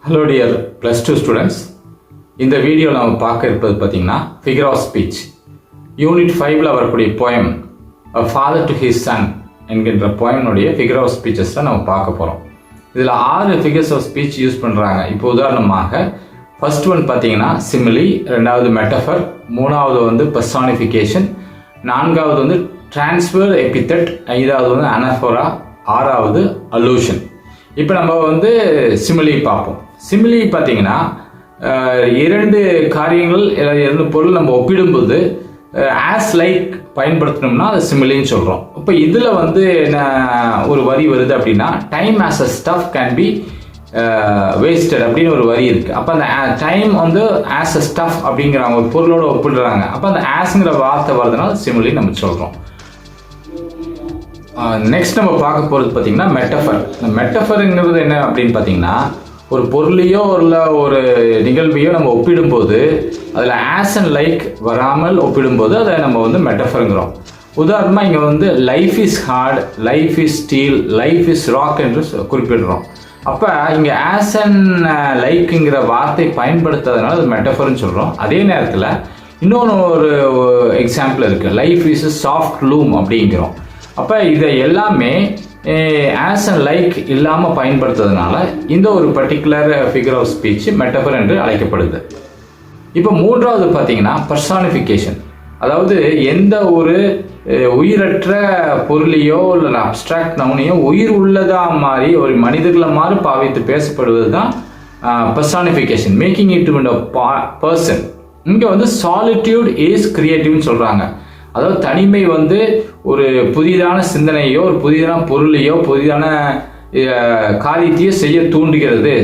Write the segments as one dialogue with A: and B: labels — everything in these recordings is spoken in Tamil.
A: Hello dear plus 2 students. இந்த வீடியோவில் நம்ம பார்க்க இருப்பது பார்த்தீங்கன்னா ஃபிகர் ஆஃப் ஸ்பீச் யூனிட் 5ல் வரக்கூடிய poem A Father to His Son என்கின்ற போயனுடைய ஃபிகர் ஆஃப் ஸ்பீச்சஸ் தான் நம்ம பார்க்க போகிறோம். இதில் 6 ஃபிகர்ஸ் ஆஃப் ஸ்பீச் யூஸ் பண்ணுறாங்க. இப்போ உதாரணமாக ஃபர்ஸ்ட் ஒன் பார்த்தீங்கன்னா சிமிலி, ரெண்டாவது மெட்டஃபர், மூணாவது வந்து பர்சானிஃபிகேஷன், நான்காவது வந்து டிரான்ஸ்ஃபர் எபித்தட், ஐந்தாவது வந்து அனஃபோரா, ஆறாவது அலூஷன். இப்போ நம்ம வந்து சிமிலி பார்ப்போம். சிமிலி பார்த்தீங்கன்னா இரண்டு காரியங்கள், இரண்டு பொருள் நம்ம ஒப்பிடும்போது ஆஸ் லைக் பயன்படுத்தணும்னா அது சிமிலின்னு சொல்கிறோம். இப்போ இதில் வந்து என்ன ஒரு வரி வருது அப்படின்னா time as a stuff can be wasted அப்படின்னு ஒரு வரி இருக்குது. அப்போ அந்த டைம் வந்து ஆஸ் அ ஸ்டஃப் அப்படிங்கிறாங்க, ஒரு பொருளோட ஒப்பிடுறாங்க. அப்போ அந்த ஆஸ்ங்கிற வார்த்தை வருதுனால சிமிலி நம்ம சொல்கிறோம். நெக்ஸ்ட் நம்ம பார்க்க போகிறது பார்த்தீங்கன்னா மெட்டஃபர். இந்த மெட்டஃபருங்கிறது என்ன அப்படின்னு பார்த்தீங்கன்னா ஒரு பொருளையோ இல்லை ஒரு நிகழ்வையோ நம்ம ஒப்பிடும்போது அதில் ஆஸ் அண்ட் லைக் வராமல் ஒப்பிடும்போது அதை நம்ம வந்து மெட்டஃபருங்கிறோம். உதாரணமாக இங்கே வந்து life is hard, life is steel, life is rock என்று குறிப்பிடுறோம். அப்போ இங்கே ஆஸ் அண்ட் லைக்குங்கிற வார்த்தை பயன்படுத்துறதுனால அது மெட்டஃபர்னு சொல்கிறோம். அதே நேரத்தில் இன்னொன்று ஒரு எக்ஸாம்பிள் இருக்குது, லைஃப் இஸ் சாஃப்ட் லூம் அப்படிங்கிறோம். அப்போ இதை எல்லாமே ஆஸ் அண்ட் லைக் இல்லாமல் பயன்படுத்துறதுனால இந்த ஒரு particular figure of speech metaphor என்று அழைக்கப்படுது. இப்போ மூன்றாவது பார்த்தீங்கன்னா பர்சானிஃபிகேஷன், அதாவது எந்த ஒரு உயிரற்ற பொருளையோ இல்லை அப்ட்ராக்ட் நவுனையோ உயிர் உள்ளதாக மாதிரி ஒரு மனிதர்களை மாதிரி பாவித்து பேசப்படுவது தான் personification, making it to person. இங்கே வந்து சாலிட்யூட் இஸ் கிரியேட்டிவ்னு சொல்கிறாங்க. அதாவது தனிமை வந்து ஒரு புதிதான சிந்தனையோ ஒரு புதிதான பொருளையோ புதிதான காரியத்தையோ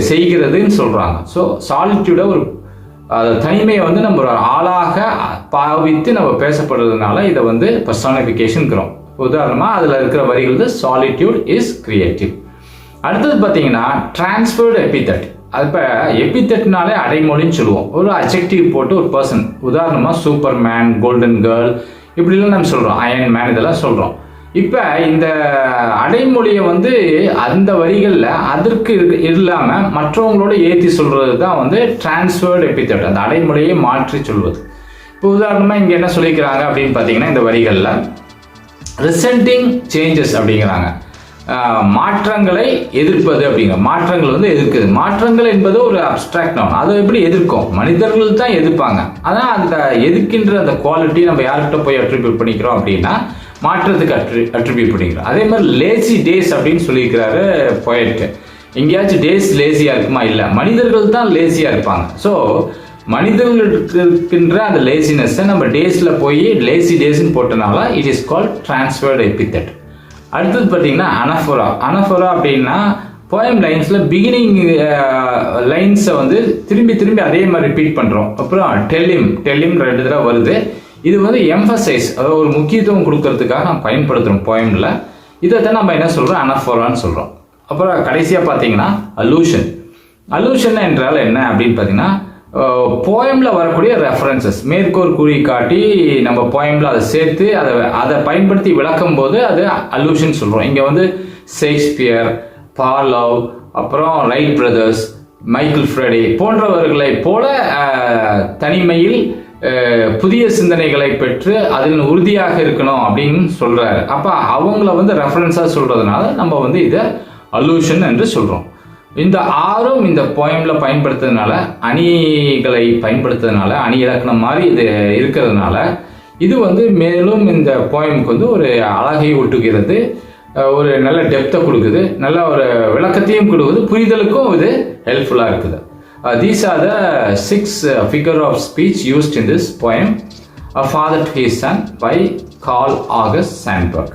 A: செய்கிறதுன்னு சொல்கிறாங்க. ஸோ சாலிட்யூட ஒரு தனிமையை வந்து நம்ம ஒரு ஆளாக பாவித்து நம்ம பேசப்படுறதுனால இதை வந்து பர்சானிஃபிகேஷன்கிறோம். உதாரணமாக அதில் இருக்கிற வரிகள் வந்து சாலிட்யூட் இஸ் கிரியேட்டிவ். அடுத்தது பார்த்தீங்கன்னா டிரான்ஸ்ஃபர்டு எபித்தட். அது இப்போ எபித்தட்னாலே அடைமொழின்னு சொல்லுவோம். ஒரு அட்ஜெக்டிவ் போட்டு ஒரு பர்சன், உதாரணமாக சூப்பர் மேன், கோல்டன் கேர்ள் இப்படிலாம் நம்ம சொல்கிறோம், அயன் மேன் இதெல்லாம் சொல்கிறோம். இப்போ இந்த அடைமொழியை வந்து அந்த வரிகளில் அதற்கு இல்லாமல் மற்றவங்களோட ஏற்றி சொல்கிறது தான் வந்து டிரான்ஸ்ஃபர்டு எபித்தட், அந்த அடைமொழியை மாற்றி சொல்வது. இப்போ உதாரணமாக இங்கே என்ன சொல்லிக்கிறாங்க அப்படின்னு பார்த்தீங்கன்னா இந்த வரிகளில் ரிசென்டிங் சேஞ்சஸ் அப்படிங்கிறாங்க, மாற்றங்களை எதிர்ப்பது அப்படிங்கிற, மாற்றங்கள் வந்து எதிர்க்குது. மாற்றங்கள் என்பது ஒரு அப்ட்ராக்ட் நவுன், அதை எப்படி எதிர்க்கும், மனிதர்கள் தான் எதிர்ப்பாங்க. ஆனால் அந்த எதிர்க்கின்ற அந்த குவாலிட்டி நம்ம யார்கிட்ட போய் அட்ரிபியூட் பண்ணிக்கிறோம் அப்படின்னா மாற்றத்துக்கு அட்ரிபியூட் பண்ணிக்கிறோம். அதே மாதிரி லேசி டேஸ் அப்படின்னு சொல்லியிருக்கிறாரு போயிட்டு. எங்கேயாச்சும் டேஸ் லேசியாக இருக்குமா? இல்லை, மனிதர்கள் தான் லேசியாக இருப்பாங்க. ஸோ மனிதர்களுக்கு இருக்கின்ற அந்த லேசினஸை நம்ம டேஸில் போய் லேசி டேஸ்ன்னு போட்டனால it is called transferred epithet. அடுத்தது பார்த்தீங்கன்னா அனஃபோரா. அனஃபோரா அப்படின்னா போயம் லைன்ஸில் பிகினிங் லைன்ஸை வந்து திரும்பி திரும்பி அதே மாதிரி ரிப்பீட் பண்ணுறோம். அப்புறம் டெல்லிம் 2 தடவை வருது. இது வந்து எம்ஃபசைஸ், அதாவது ஒரு முக்கியத்துவம் கொடுக்கறதுக்காக நம்ம பயன்படுத்துகிறோம் போயமில். இதை தான் நம்ம என்ன சொல்கிறோம், அனஃபோரான்னு சொல்கிறோம். அப்புறம் கடைசியாக பார்த்தீங்கன்னா அலூஷன். அலூஷன் என்றால் என்ன அப்படின்னு பார்த்தீங்கன்னா போயமில் வரக்கூடிய ரெஃபரன்சஸ், மேற்கோள் குறி காட்டி நம்ம போயமில் அதை சேர்த்து அதை பயன்படுத்தி விளக்கும் போது அது அலூஷன் சொல்கிறோம். இங்கே வந்து ஷேக்ஸ்பியர், பார்லவ், அப்புறம் ரைட் பிரதர்ஸ், மைக்கேல் ஃப்ரெடே போன்றவர்களை போல தனிமையில் புதிய சிந்தனைகளை பெற்று அதில் உறுதியாக இருக்கணும் அப்படின்னு சொல்கிறாரு. அப்போ அவங்கள வந்து ரெஃபரன்ஸாக சொல்கிறதுனால நம்ம வந்து இதை அலூஷன் என்று சொல்கிறோம். இந்த 6ம் இந்த போயமில் பயன்படுத்துறதுனால, அணிகளை பயன்படுத்துறதுனால, அணி இலக்கணம் மாதிரி இது இருக்கிறதுனால இது வந்து மேலும் இந்த போயமுக்கு வந்து ஒரு அழகை ஊட்டுகிறது, ஒரு நல்ல டெப்த்தை கொடுக்குது, நல்ல ஒரு விளக்கத்தையும் கொடுக்குது, புரிதலுக்கும் இது ஹெல்ப்ஃபுல்லாக இருக்குது. These are the 6 figure of speech used in this poem, A Father to His Son by Carl August Sandburg.